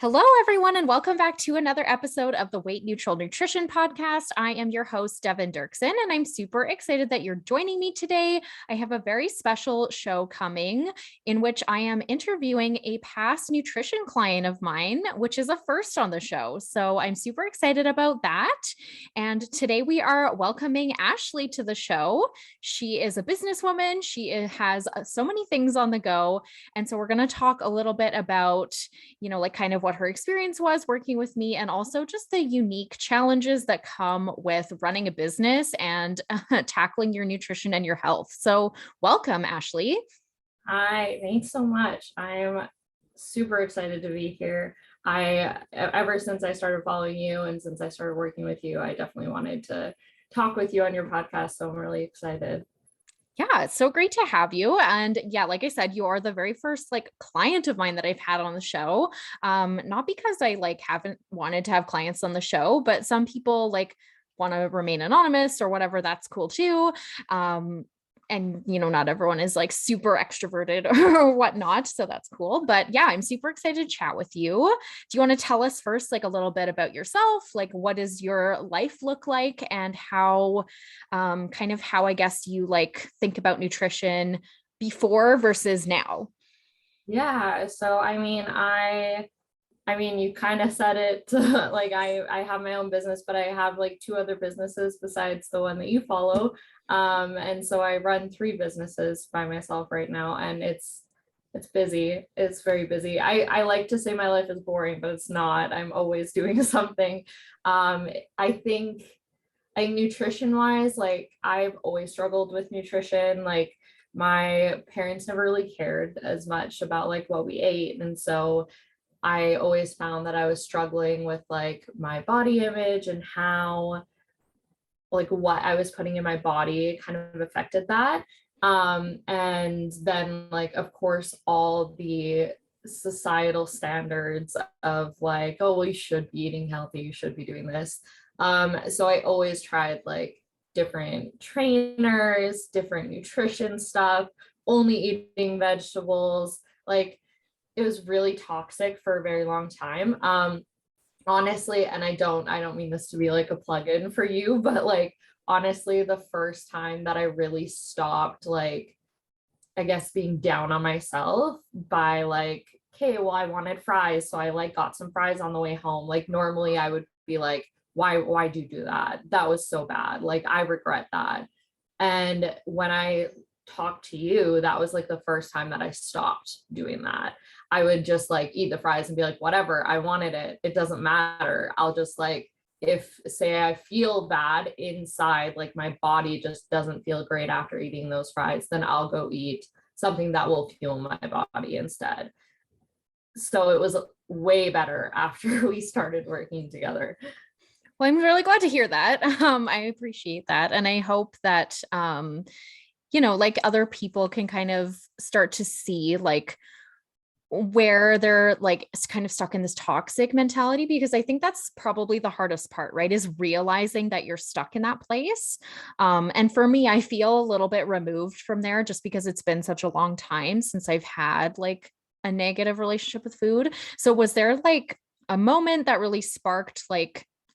Hello, everyone, and welcome back to another episode of the Weight Neutral Nutrition Podcast. I am your host, Devin Dirksen, and I'm super excited that you're joining me today. I have a very special show coming in which I am interviewing a past nutrition client of mine, which is a first on the show. So I'm super excited about that. And today we are welcoming Ashleigh to the show. She is a businesswoman. She has so many things on the go. And so we're going to talk a little bit about, like kind of what her experience was working with me, and also just the unique challenges that come with running a business and tackling your nutrition and your health. So welcome, Ashleigh. Hi, thanks so much. I'm super excited to be here. Ever since I started following you and since I started working with you, I definitely wanted to talk with you on your podcast. So I'm really excited. Yeah, it's so great to have you. And yeah, like I said, you are the very first client of mine that I've had on the show. Not because I haven't wanted to have clients on the show, but some people want to remain anonymous or whatever. That's cool too. And not everyone is super extroverted or whatnot, so that's cool. But yeah, I'm super excited to chat with you. Do you want to tell us first a little bit about yourself? What does your life look like, and how how I guess you think about nutrition before versus now? Yeah, so you kind of said it. I have my own business, but I have two other businesses besides the one that you follow. And so I run 3 businesses by myself right now, and it's busy. It's very busy. I like to say my life is boring, but it's not. I'm always doing something. I think nutrition wise, I've always struggled with nutrition. My parents never really cared as much about what we ate, and so I always found that I was struggling with my body image and how what I was putting in my body kind of affected that. And then of course all the societal standards of oh, well, you should be eating healthy, you should be doing this. So I always tried different trainers, different nutrition stuff, only eating vegetables. It was really toxic for a very long time. Honestly, and I don't mean this to be a plug-in for you, but honestly, the first time that I really stopped I guess being down on myself by okay, well, I wanted fries, so I got some fries on the way home. Normally I would be why do you do that? That was so bad. I regret that. And when I talked to you, that was the first time that I stopped doing that. I would just eat the fries and be whatever, I wanted it. It doesn't matter. I'll just if say I feel bad inside, my body just doesn't feel great after eating those fries, then I'll go eat something that will fuel my body instead. So it was way better after we started working together. Well, I'm really glad to hear that. I appreciate that. And I hope that, other people can kind of start to see where they're kind of stuck in this toxic mentality, because I think that's probably the hardest part, right? Is realizing that you're stuck in that place. And for me, I feel a little bit removed from there just because it's been such a long time since I've had a negative relationship with food. So was there a moment that really sparked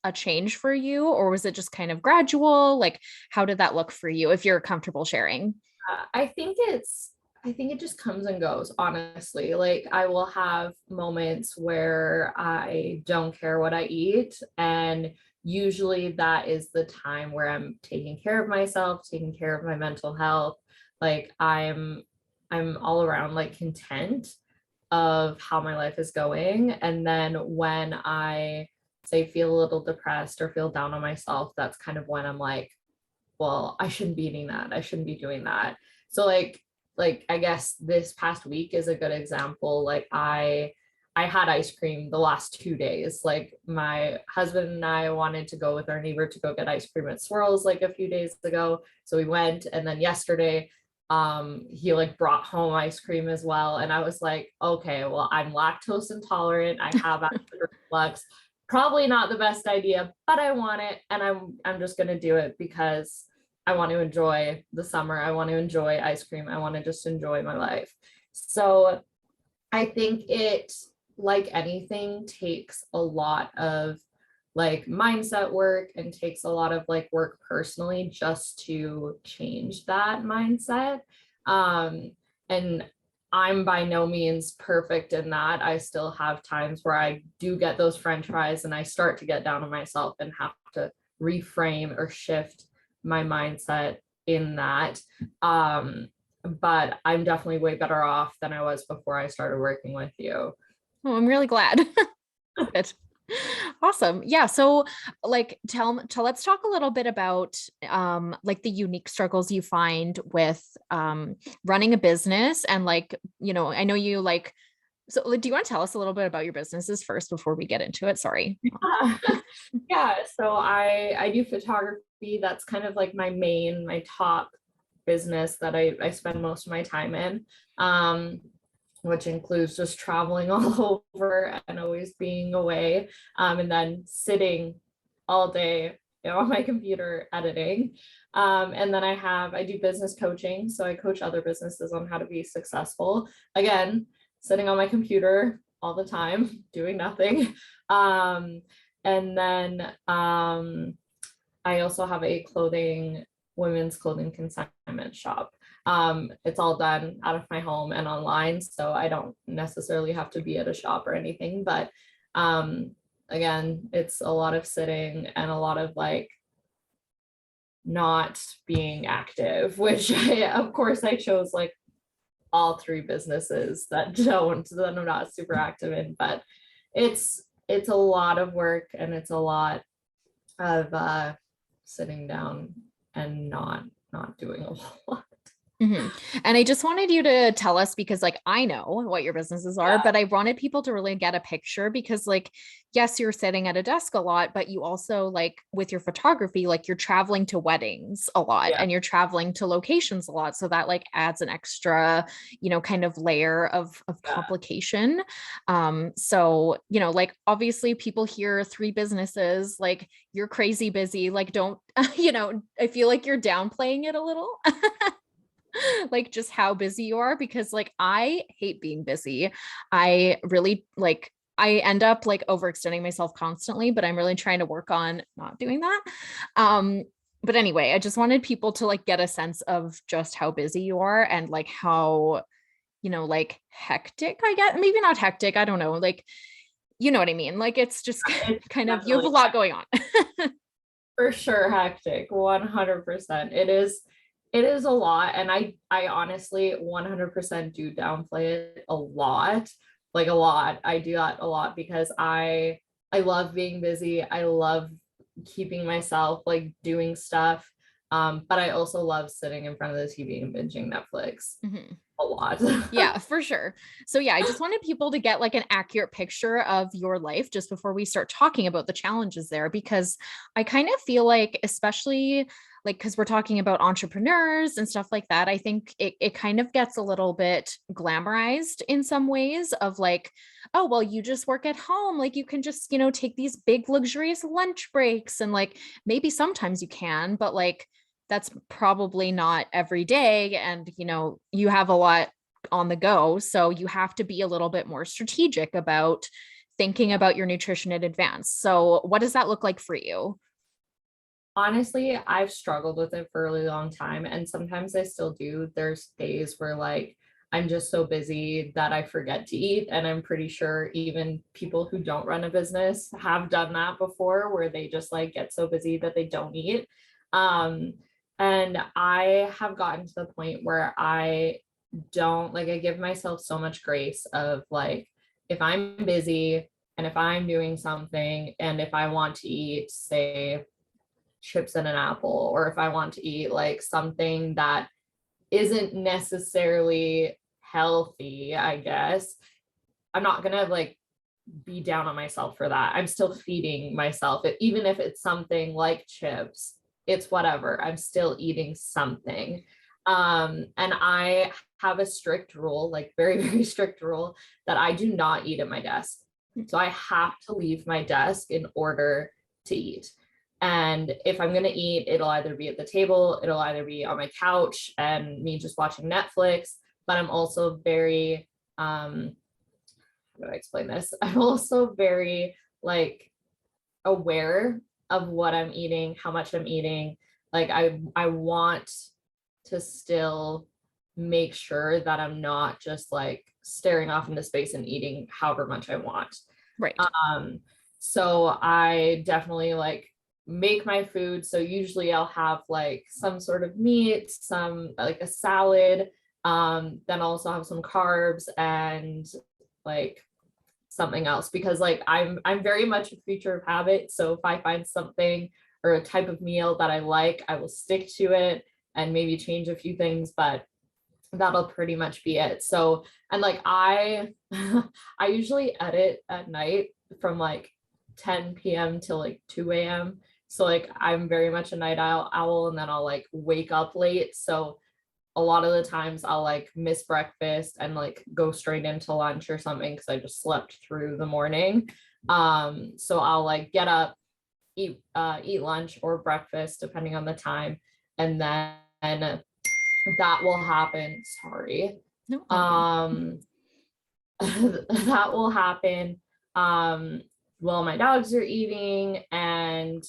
a change for you, or was it just kind of gradual? How did that look for you, if you're comfortable sharing? I think it just comes and goes, honestly. I will have moments where I don't care what I eat, and usually that is the time where I'm taking care of myself, taking care of my mental health. I'm all around content of how my life is going. And then when I say feel a little depressed or feel down on myself, that's kind of when I'm well, I shouldn't be eating that. I shouldn't be doing that. So I guess this past week is a good example. I had ice cream the last 2 days. My husband and I wanted to go with our neighbor to go get ice cream at Swirls a few days ago. So we went, and then yesterday he brought home ice cream as well. And I was okay, well, I'm lactose intolerant. I have acid reflux. Probably not the best idea, but I want it, and I'm just gonna do it because I want to enjoy the summer. I want to enjoy ice cream. I want to just enjoy my life. So I think it like anything, takes a lot of like mindset work and takes a lot of like work personally just to change that mindset. And I'm by no means perfect in that. I still have times where I do get those french fries and I start to get down on myself and have to reframe or shift my mindset in that. But I'm definitely way better off than I was before I started working with you. Oh, I'm really glad. Good. Awesome. Yeah. So let's talk a little bit about like the unique struggles you find with running a business and like, I know you like, so like, do you want to tell us a little bit about your businesses first before we get into it? Sorry. Yeah. Yeah. So I do photography. That's kind of like my top business that I spend most of my time in. Which includes just traveling all over and always being away, and then sitting all day, on my computer editing. And then I do business coaching. So I coach other businesses on how to be successful. Again, sitting on my computer all the time, doing nothing. And then I also have a women's clothing consignment shop. It's all done out of my home and online, so I don't necessarily have to be at a shop or anything. But again, it's a lot of sitting and a lot of like not being active, which of course I chose like all three businesses that I'm not super active in, but it's a lot of work and it's a lot of sitting down and not doing a whole lot. Mm-hmm. And I just wanted you to tell us because like I know what your businesses are, but I wanted people to really get a picture because like, yes, you're sitting at a desk a lot, but you also like with your photography, like you're traveling to weddings a lot and you're traveling to locations a lot. So that like adds an extra, kind of layer of complication. So, like obviously people hear 3 businesses, like you're crazy busy, like don't, I feel like you're downplaying it a little. Like just how busy you are because like I hate being busy. I really like I end up like overextending myself constantly, but I'm really trying to work on not doing that. Um but anyway, I just wanted people to like get a sense of just how busy you are and like how like hectic, I get, maybe not hectic, I don't know, like you know what I mean? Like it's just It's kind of you have a lot going on. for sure hectic, 100%. It is a lot, and I honestly 100% do downplay it a lot, like a lot. I do that a lot because I love being busy. I love keeping myself like doing stuff, but I also love sitting in front of the TV and binging Netflix a lot. Yeah, for sure. So yeah, I just wanted people to get like an accurate picture of your life just before we start talking about the challenges there, because I kind of feel like, especially like, because we're talking about entrepreneurs and stuff like that, I think it kind of gets a little bit glamorized in some ways of like, oh, well, you just work at home. Like you can just, take these big luxurious lunch breaks. And like, maybe sometimes you can, but like, that's probably not every day. And, you have a lot on the go. So you have to be a little bit more strategic about thinking about your nutrition in advance. So what does that look like for you? Honestly, I've struggled with it for a really long time, and sometimes I still do. There's days where like I'm just so busy that I forget to eat, and I'm pretty sure even people who don't run a business have done that before, where they just like get so busy that they don't eat. Um, and I have gotten to the point where I don't like, I give myself so much grace of like, if I'm busy and if I'm doing something, and if I want to eat, say, chips and an apple, or if I want to eat like something that isn't necessarily healthy, I guess, I'm not gonna like be down on myself for that. I'm still feeding myself. Even if it's something like chips, it's whatever. I'm still eating something. And I have a strict rule, like very, very strict rule, that I do not eat at my desk. So I have to leave my desk in order to eat. And if I'm going to eat, it'll either be at the table, it'll either be on my couch and me just watching Netflix. But I'm also very, how do I explain this? I'm also very like aware of what I'm eating, how much I'm eating. Like I want to still make sure that I'm not just like staring off into space and eating however much I want. Right. So I definitely like make my food. So usually I'll have like some sort of meat, some like a salad, then also have some carbs and like something else, because like I'm very much a creature of habit. So if I find something or a type of meal that I like, I will stick to it and maybe change a few things, but that'll pretty much be it. So, and like I I usually edit at night from like 10 p.m. till like 2 a.m. So like I'm very much a night owl, and then I'll like wake up late. So a lot of the times I'll like miss breakfast and like go straight into lunch or something because I just slept through the morning. So I'll like get up, eat lunch or breakfast depending on the time, and then that will happen. Sorry. No. That will happen while my dogs are eating, and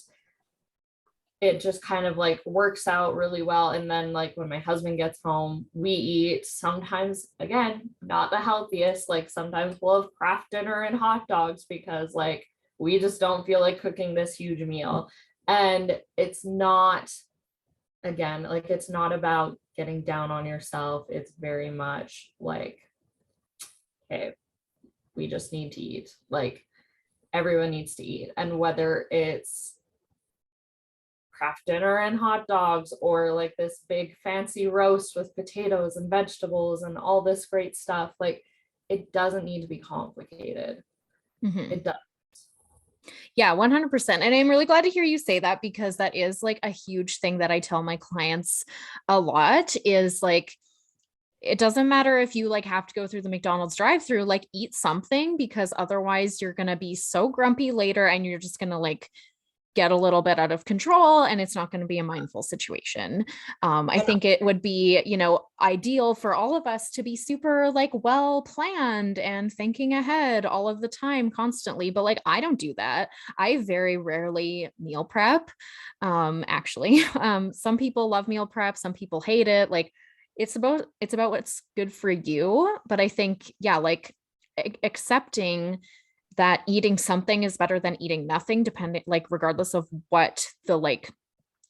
it just kind of like works out really well. And then like when my husband gets home, we eat. Sometimes, again, not the healthiest, like sometimes we'll have craft dinner and hot dogs because like we just don't feel like cooking this huge meal. And it's not, again, like it's not about getting down on yourself. It's very much like, okay, we just need to eat. Like everyone needs to eat. And whether it's craft dinner and hot dogs or like this big fancy roast with potatoes and vegetables and all this great stuff, like it doesn't need to be complicated. It does. Yeah, 100%. And I'm really glad to hear you say that, because that is like a huge thing that I tell my clients a lot is like, it doesn't matter if you like have to go through the McDonald's drive-through, like eat something, because otherwise you're going to be so grumpy later and you're just going to like get a little bit out of control, and it's not going to be a mindful situation. I think it would be, ideal for all of us to be super like well planned and thinking ahead all of the time, constantly. But like, I don't do that. I very rarely meal prep. Actually, some people love meal prep. Some people hate it. Like it's about what's good for you. But I think, yeah, like accepting that eating something is better than eating nothing, depending, like, regardless of what the like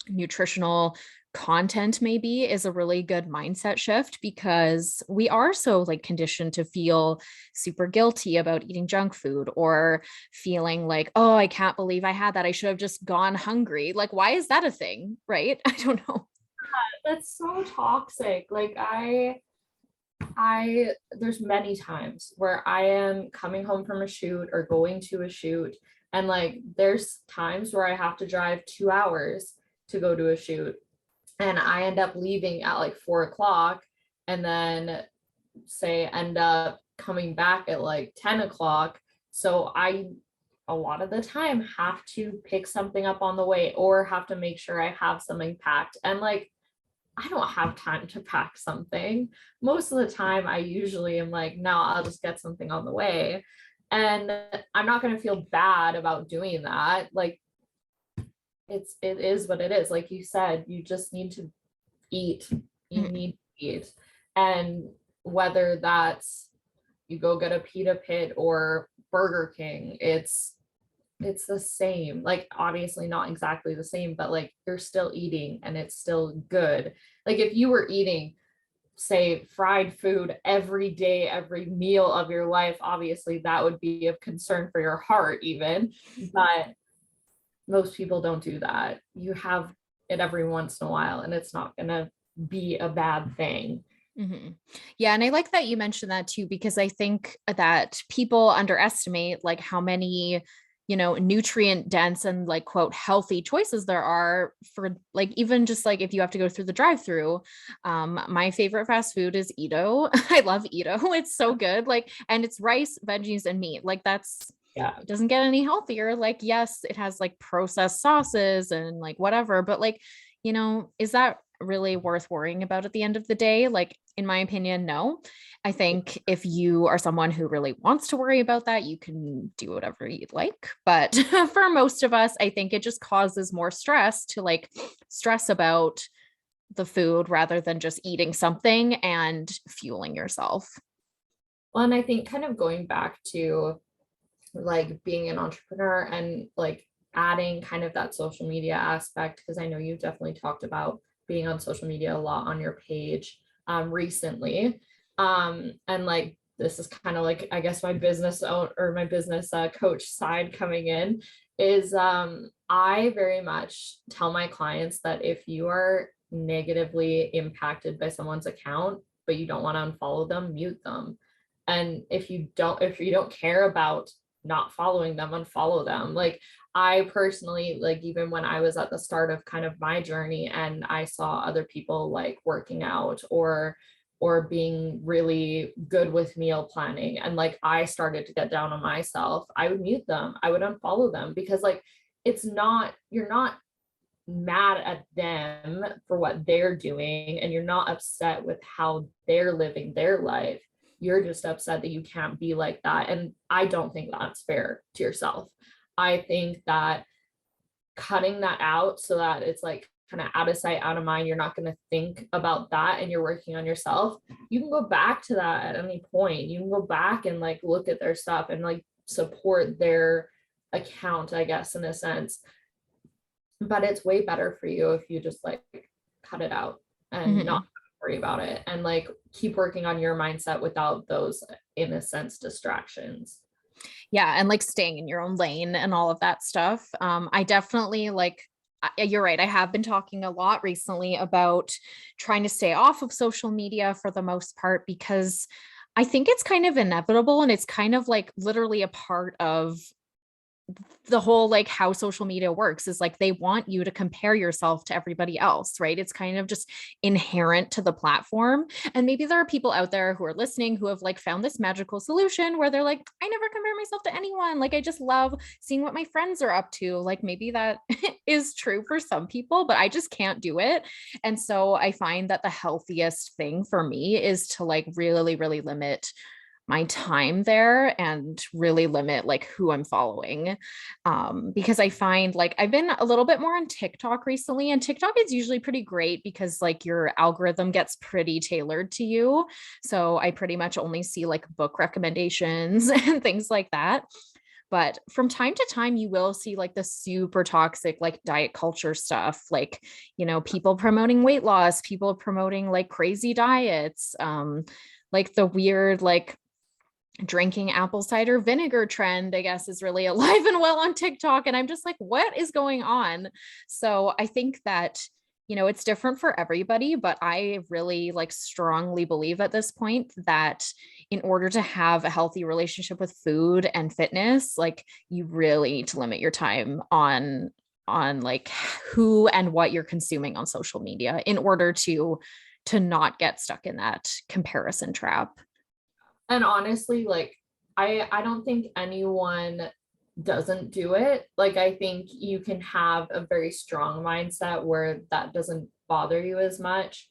nutritional content may be, is a really good mindset shift, because we are so like conditioned to feel super guilty about eating junk food, or feeling like, oh, I can't believe I had that. I should have just gone hungry. Like, why is that a thing? Right? I don't know. That's so toxic. Like there's many times where I am coming home from a shoot or going to a shoot, and like there's times where I have to drive 2 hours to go to a shoot, and I end up leaving at like 4 o'clock, and then say end up coming back at like 10 o'clock. So I a lot of the time have to pick something up on the way, or have to make sure I have something packed. And like I don't have time to pack something. Most of the time, I usually am like, no, I'll just get something on the way. And I'm not going to feel bad about doing that. Like, it is what it is. Like you said, you just need to eat. You need to eat. And whether that's you go get a pita pit or Burger King, it's the same. Like obviously not exactly the same, but like you're still eating and it's still good. Like if you were eating, say, fried food every day, every meal of your life, obviously that would be of concern for your heart even, but most people don't do that. You have it every once in a while, and it's not gonna be a bad thing. Yeah. And I like that you mentioned that too, because I think that people underestimate like how many, nutrient dense and like quote healthy choices there are for like, even just like if you have to go through the drive-through. My favorite fast food is Ito. I love Ito. It's so good. Like, and it's rice, veggies, and meat. Like that's, Yeah. it doesn't get any healthier. Like, yes, it has like processed sauces and like whatever, but like, is that really worth worrying about at the end of the day? Like, in my opinion, no. I think if you are someone who really wants to worry about that, you can do whatever you'd like. But for most of us, I think it just causes more stress to like stress about the food rather than just eating something and fueling yourself. Well, and I think kind of going back to like being an entrepreneur and like adding kind of that social media aspect, because I know you've definitely talked about being on social media a lot on your page recently. And like this is kind of like, I guess my business own or my business coach side coming in is I very much tell my clients that if you are negatively impacted by someone's account, but you don't want to unfollow them, mute them. And if you don't care about not following them, unfollow them. Like I personally, like even when I was at the start of kind of my journey and I saw other people like working out or being really good with meal planning and like I started to get down on myself, I would mute them. I would unfollow them because like you're not mad at them for what they're doing and you're not upset with how they're living their life. You're just upset that you can't be like that. And I don't think that's fair to yourself. I think that cutting that out so that it's like kind of out of sight, out of mind, you're not going to think about that and you're working on yourself. You can go back to that at any point. You can go back and like look at their stuff and like support their account, I guess, in a sense. But it's way better for you if you just like cut it out and not worry about it and like keep working on your mindset without those, in a sense, distractions. Yeah. And like staying in your own lane and all of that stuff. I definitely like, you're right. I have been talking a lot recently about trying to stay off of social media for the most part, because I think it's kind of inevitable and it's kind of like literally a part of the whole like how social media works is like they want you to compare yourself to everybody else, right? It's kind of just inherent to the platform. And maybe there are people out there who are listening who have like found this magical solution where they're like, I never compare myself to anyone. Like I just love seeing what my friends are up to. Like maybe that is true for some people, but I just can't do it. And so I find that the healthiest thing for me is to like really, really limit my time there and really limit like who I'm following. Because I find like I've been a little bit more on TikTok recently, and TikTok is usually pretty great because like your algorithm gets pretty tailored to you. So I pretty much only see like book recommendations and things like that. But from time to time, you will see like the super toxic, like diet culture stuff, like, you know, people promoting weight loss, people promoting like crazy diets, like the weird, like drinking apple cider vinegar trend, I guess, is really alive and well on TikTok. And I'm just like, what is going on? So I think that, you know, it's different for everybody, but I really like strongly believe at this point that in order to have a healthy relationship with food and fitness, like you really need to limit your time on like who and what you're consuming on social media in order to not get stuck in that comparison trap. And honestly, like I don't think anyone doesn't do it. Like I think you can have a very strong mindset where that doesn't bother you as much,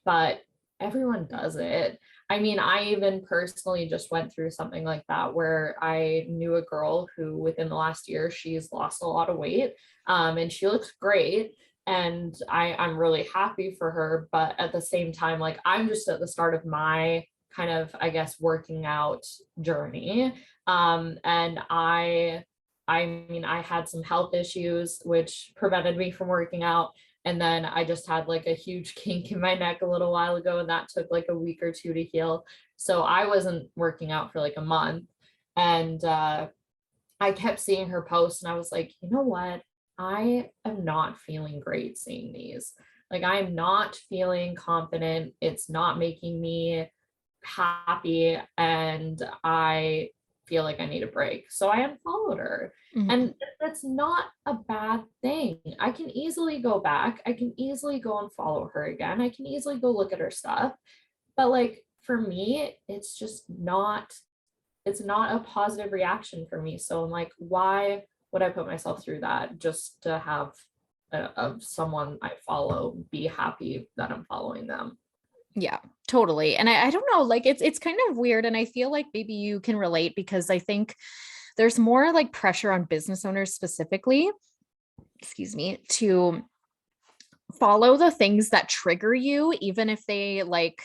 but everyone does it. I mean, I even personally just went through something like that where I knew a girl who within the last year she's lost a lot of weight, and she looks great and I'm really happy for her, but at the same time like I'm just at the start of my kind of, I guess, working out journey. And I mean, I had some health issues which prevented me from working out. And then I just had like a huge kink in my neck a little while ago, and that took like a week or two to heal. So I wasn't working out for like a month. And I kept seeing her post, and I was like, you know what? I am not feeling great seeing these. Like, I'm not feeling confident. It's not making me happy, and I feel like I need a break. So I unfollowed her. And that's not a bad thing. I can easily go back. I can easily go and follow her again. I can easily go look at her stuff. But like for me, it's not a positive reaction for me. So I'm like, why would I put myself through that just to have of someone I follow be happy that I'm following them? Yeah, totally. And I don't know, like it's kind of weird. And I feel like maybe you can relate because I think there's more like pressure on business owners specifically, excuse me, to follow the things that trigger you, even if they like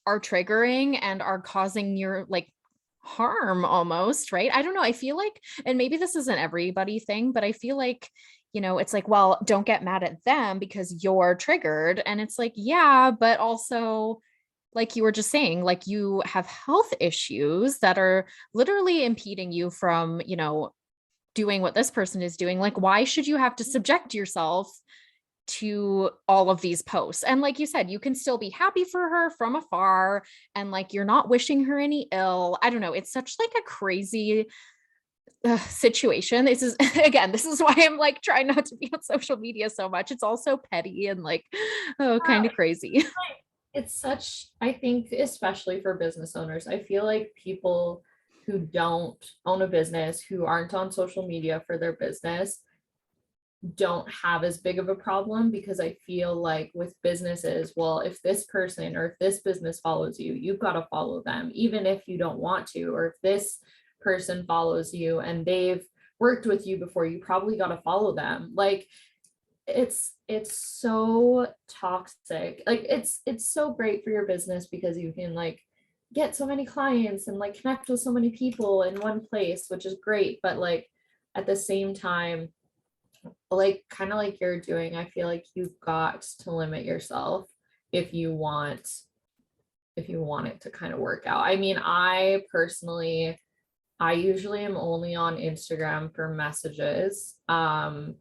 are triggering and are causing your like harm almost, right? I don't know. I feel like, and maybe this isn't everybody thing, but I feel like, it's like, well, don't get mad at them because you're triggered. And it's like, yeah, but also, like you were just saying, like you have health issues that are literally impeding you from, doing what this person is doing. Like, why should you have to subject yourself to all of these posts? And like you said, you can still be happy for her from afar and like you're not wishing her any ill. I don't know. It's such like a crazy situation. This is again, this is why I'm like trying not to be on social media so much. It's all so petty and like, oh, kind of crazy. It's such, I think, especially for business owners, I feel like people who don't own a business, who aren't on social media for their business, don't have as big of a problem, because I feel like with businesses, well, if this person or if this business follows you, you've got to follow them, even if you don't want to, or if this person follows you and they've worked with you before, you probably got to follow them. Like it's so toxic. Like it's so great for your business because you can like get so many clients and like connect with so many people in one place, which is great. But like at the same time, like kind of like you're doing, I feel like you've got to limit yourself if you want it to kind of work out. I mean, I personally, I usually am only on Instagram for messages, and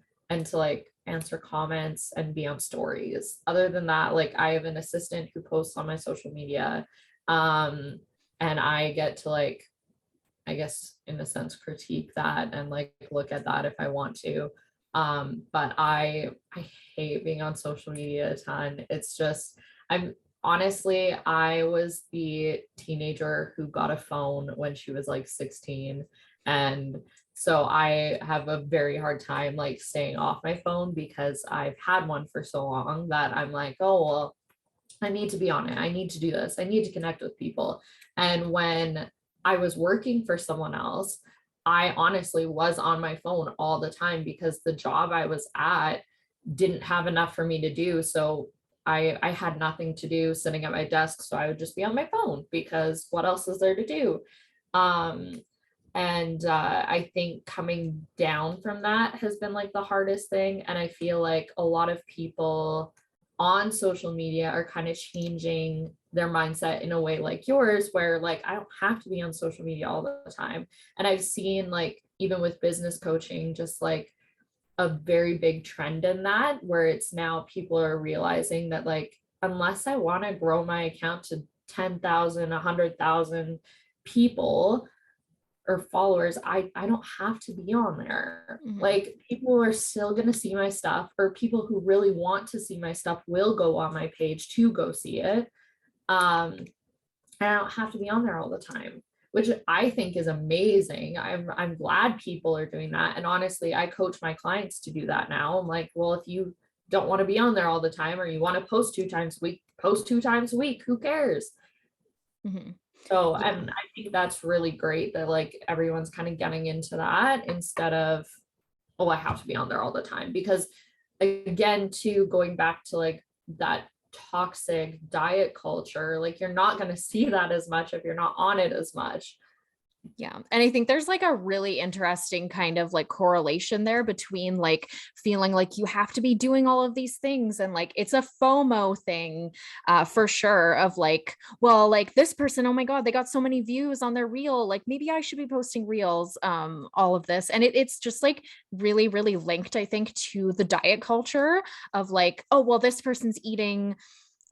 to like answer comments and be on stories. Other than that, like I have an assistant who posts on my social media, um, and I get to like, I guess in a sense, critique that and like look at that if I want to. But I hate being on social media a ton. It's just, I'm honestly, I was the teenager who got a phone when she was like 16. And so I have a very hard time like staying off my phone because I've had one for so long that I'm like, oh, well, I need to be on it. I need to do this. I need to connect with people. And when I was working for someone else, I honestly was on my phone all the time because the job I was at didn't have enough for me to do. So I had nothing to do sitting at my desk. So I would just be on my phone because what else is there to do? Um, and I think coming down from that has been like the hardest thing. And I feel like a lot of people on social media are kind of changing their mindset in a way like yours, where like I don't have to be on social media all the time. And I've seen like even with business coaching, just like a very big trend in that, where it's now people are realizing that like unless I want to grow my account to 10,000, 100,000 people or followers, I don't have to be on there. Mhm. Like people are still going to see my stuff, or people who really want to see my stuff will go on my page to go see it. And I don't have to be on there all the time, which I think is amazing. I'm glad people are doing that. And honestly, I coach my clients to do that now. I'm like, well, if you don't want to be on there all the time, or you want to post 2 times a week, post 2 times a week. Who cares? Mhm. So, Yeah. and I think that's really great that like everyone's kind of getting into that instead of, oh, I have to be on there all the time. Because again, too, going back to like that toxic diet culture, like you're not going to see that as much if you're not on it as much. Yeah. And I think there's like a really interesting kind of like correlation there between like feeling like you have to be doing all of these things. And like it's a FOMO thing for sure of like, well, like this person, oh my God, they got so many views on their reel. Like maybe I should be posting reels, all of this. And it's just like really, really linked, I think, to the diet culture of like, oh, well, this person's eating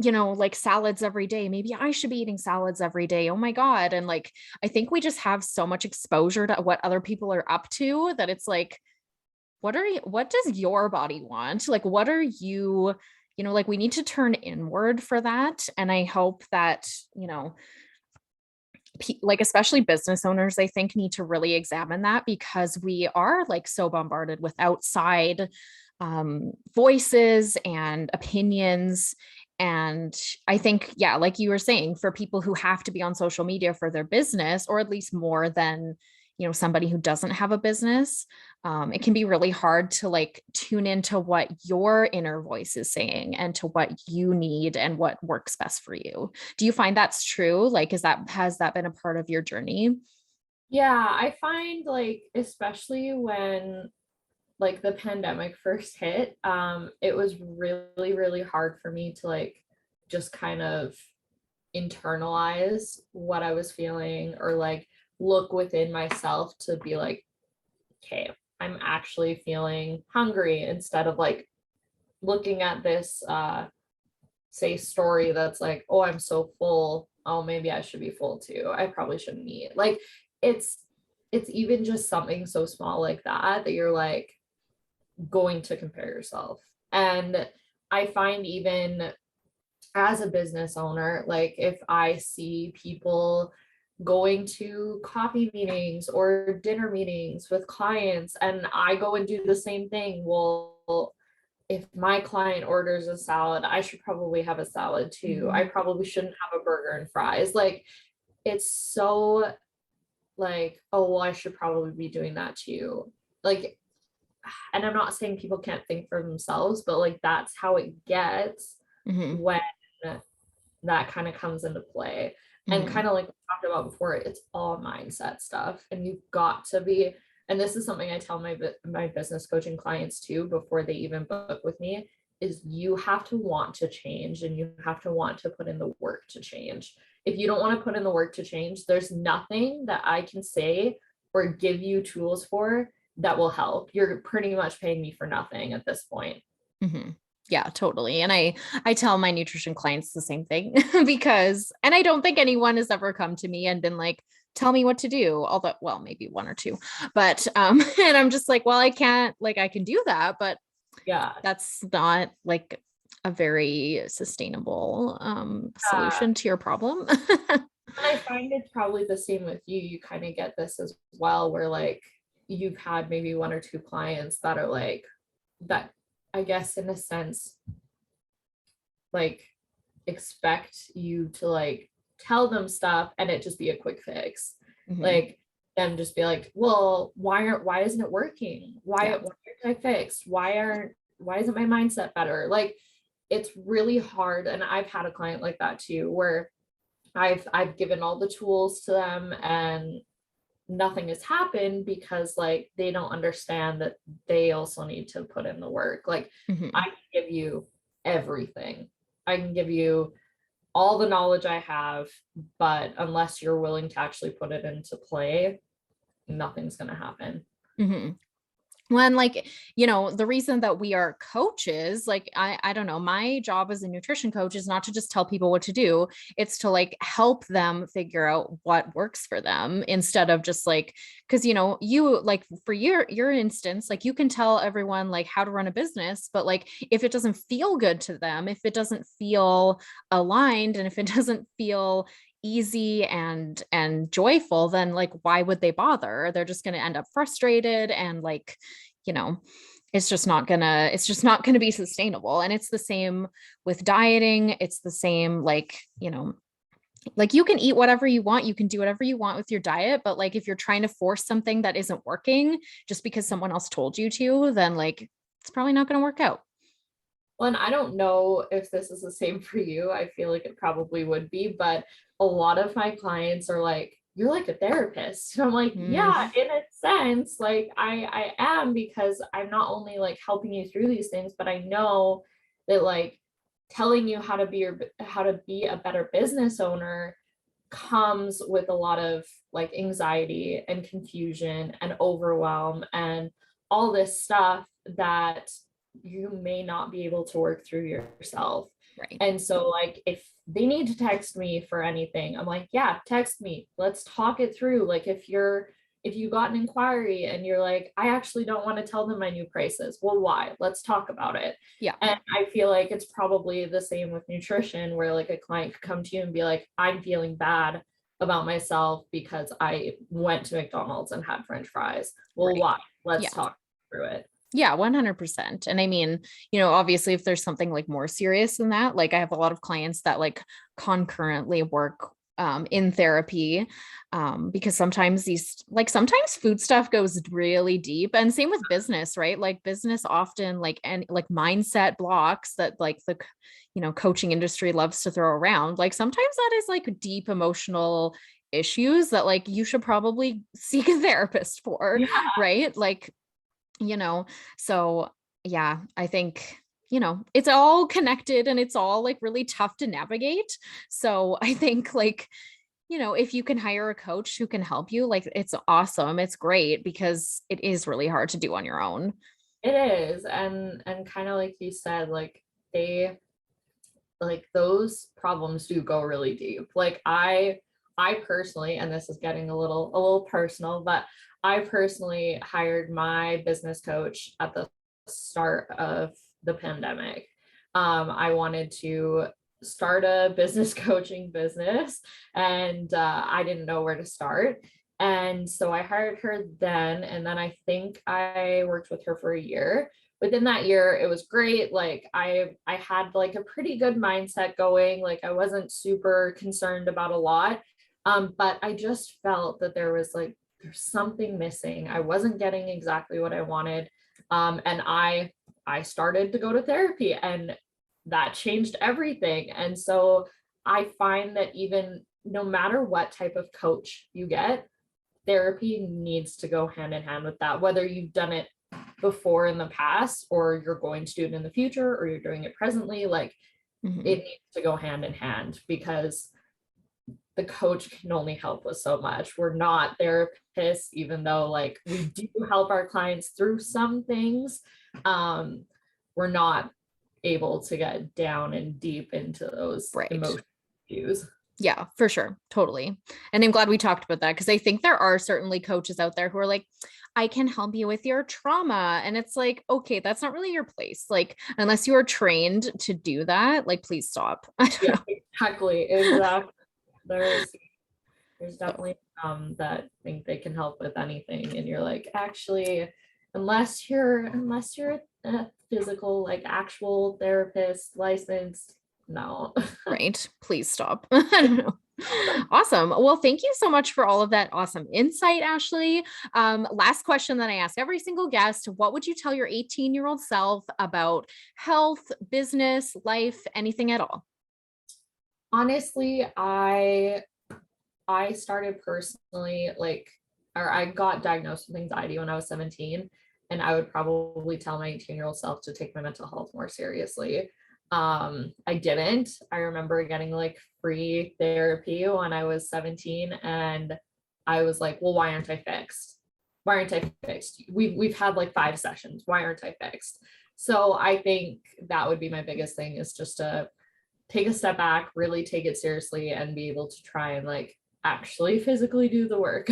like salads every day. Maybe I should be eating salads every day. Oh my God. And like, I think we just have so much exposure to what other people are up to that it's like, what does your body want? Like, what are you, like we need to turn inward for that. And I hope that, like especially business owners, I think need to really examine that because we are like so bombarded with outside voices and opinions. And I think, yeah, like you were saying, for people who have to be on social media for their business, or at least more than, somebody who doesn't have a business, it can be really hard to like tune into what your inner voice is saying and to what you need and what works best for you. Do you find that's true? Like, has that been a part of your journey? Yeah, I find like, especially when like the pandemic first hit, it was really, really hard for me to like just kind of internalize what I was feeling, or like look within myself to be like, okay, I'm actually feeling hungry, instead of like looking at this say story that's like, oh, I'm so full, oh, maybe I should be full too, I probably shouldn't eat. Like it's it's even just something so small like that you're like going to compare yourself. And I find, even as a business owner, like if I see people going to coffee meetings or dinner meetings with clients and I go and do the same thing, well, if my client orders a salad, I should probably have a salad too. I probably shouldn't have a burger and fries. Like it's so like, oh, well, I should probably be doing that too. Like, and I'm not saying people can't think for themselves, but like that's how it gets Mm-hmm. when that kind of comes into play. And Mm-hmm. kind of like we talked about before, it's all mindset stuff. And you've got to be, and this is something I tell my business coaching clients too before they even book with me, is you have to want to change and you have to want to put in the work to change. If you don't want to put in the work to change, there's nothing that I can say or give you tools for that will help. You're pretty much paying me for nothing at this point. Mm-hmm. Yeah, totally. And I tell my nutrition clients the same thing because, and I don't think anyone has ever come to me and been like, tell me what to do. Although, well, maybe one or two, but, and I'm just like, well, I can't, like, I can do that, but Yeah. that's not like a very sustainable, Uh, solution to your problem. And I find it's probably the same with you. You kind of get this as well, where like you've had maybe one or two clients that are like, that I guess in a sense, like expect you to like tell them stuff and it just be a quick fix. Mhm. Like them just be like, well, why isn't it working? Why Yeah. aren't I fixed? Why isn't my mindset better? Like it's really hard. And I've had a client like that too, where I've given all the tools to them and nothing has happened because like they don't understand that they also need to put in the work. Like I Mhm. can give you everything. I can give you all the knowledge I have, but unless you're willing to actually put it into play, nothing's going to happen. Mhm. When like, the reason that we are coaches, like I don't know, my job as a nutrition coach is not to just tell people what to do. It's to like help them figure out what works for them instead of just like, because you like for your instance, like you can tell everyone like how to run a business, but like if it doesn't feel good to them, if it doesn't feel aligned, and if it doesn't feel easy and joyful, then like why would they bother? They're just going to end up frustrated and like, you know it's just not gonna be sustainable. And it's the same with dieting. It's the same, like, like you can eat whatever you want, you can do whatever you want with your diet, but like if you're trying to force something that isn't working just because someone else told you to, then like it's probably not going to work out. Well, and I don't know if this is the same for you. I feel like it probably would be, but a lot of my clients are like, you're like a therapist. And I'm like, Mm, yeah, in a sense, like I am, because I'm not only like helping you through these things, but I know that like telling you how to be a better business owner comes with a lot of like anxiety and confusion and overwhelm and all this stuff that you may not be able to work through yourself. right. And so like if they need to text me for anything, I'm like, yeah, text me. Let's talk it through. Like if you got an inquiry and you're like, I actually don't want to tell them my new prices. Well, why? Let's talk about it. Yeah. And I feel like it's probably the same with nutrition, where like a client could come to you and be like, I'm feeling bad about myself because I went to McDonald's and had French fries. Well, Right. why? Let's Yeah. talk through it. Yeah, 100%. And I mean, obviously if there's something like more serious than that, like I have a lot of clients that like concurrently work in therapy, because sometimes food stuff goes really deep, and same with business, right? Like business often and like mindset blocks that like the coaching industry loves to throw around. Like sometimes that is like deep emotional issues that like you should probably seek a therapist for, Yeah, right? Like, you know, so yeah, I think, it's all connected and it's all like really tough to navigate. So I think like, if you can hire a coach who can help you, like it's awesome. It's great because it is really hard to do on your own. it is. And kind of like you said, like they like those problems do go really deep. Like I personally, and this is getting a little personal, but I personally hired my business coach at the start of the pandemic. I wanted to start a business coaching business, and I didn't know where to start. And so I hired her then, and then I think I worked with her for a year. Within that year, it was great. Like I had like a pretty good mindset going. Like I wasn't super concerned about a lot. But I just felt that there's something missing. I wasn't getting exactly what I wanted. And I started to go to therapy, and that changed everything. And so I find that even no matter what type of coach you get, therapy needs to go hand in hand with that, whether you've done it before in the past or you're going to do it in the future or you're doing it presently. Like Mhm. it needs to go hand in hand, because the coach can only help us so much. We're not therapists, even though like we do help our clients through some things. um we're not able to get down and deep into those Right. emotional views. Yeah, for sure. Totally. And I'm glad we talked about that because I think there are certainly coaches out there who are like, I can help you with your trauma. And it's like, okay, that's not really your place. Like, unless you are trained to do that, like, please stop. I don't Yeah, know. exactly. There's So, definitely some that think they can help with anything, and you're like, actually, unless you're a physical, like actual therapist licensed, no. right. Please stop. I don't know. Awesome. Well, thank you so much for all of that awesome insight, Ashleigh. Last question that I ask every single guest: what would you tell your 18-year-old self about health, business, life, anything at all? Honestly, I started personally like, or I got diagnosed with anxiety when I was 17, and I would probably tell my 18-year-old self to take my mental health more seriously. I didn't. I remember getting like free therapy when I was 17, and I was like, well, why aren't I fixed? Why aren't I fixed? We've had like 5 sessions. Why aren't I fixed? So I think that would be my biggest thing, is just to take a step back, really take it seriously, and be able to try and like actually physically do the work.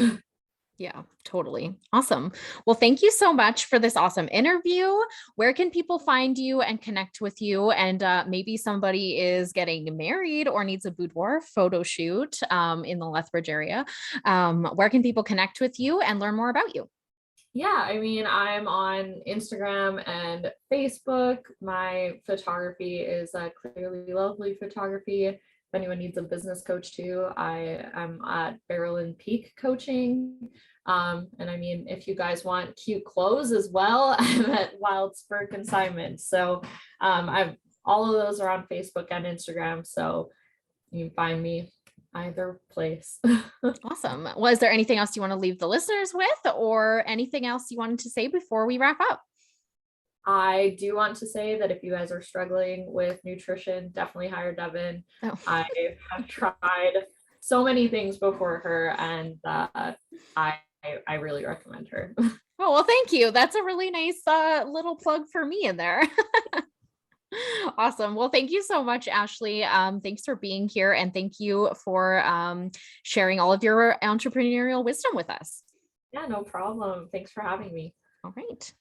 Yeah, totally. Awesome. Well, thank you so much for this awesome interview. Where can people find you and connect with you? And maybe somebody is getting married or needs a boudoir photo shoot in the Lethbridge area. Where can people connect with you and learn more about you? Yeah, I mean, I'm on Instagram and Facebook. My photography is Clearly Lovely Photography. If anyone needs a business coach too, I am at Barrel and Peak Coaching. And I mean, if you guys want cute clothes as well, I'm at Wild Spur Consignment. So I've all of those are on Facebook and Instagram. So you can find me either place. Awesome. Was there anything else you want to leave the listeners with, or anything else you wanted to say before we wrap up? I do want to say that if you guys are struggling with nutrition, definitely hire Devin. Oh. I have tried so many things before her, and I really recommend her. Oh, well, thank you. That's a really nice little plug for me in there. Awesome. Well, thank you so much, Ashleigh. Thanks for being here, and thank you for sharing all of your entrepreneurial wisdom with us. Yeah, no problem. Thanks for having me. All right.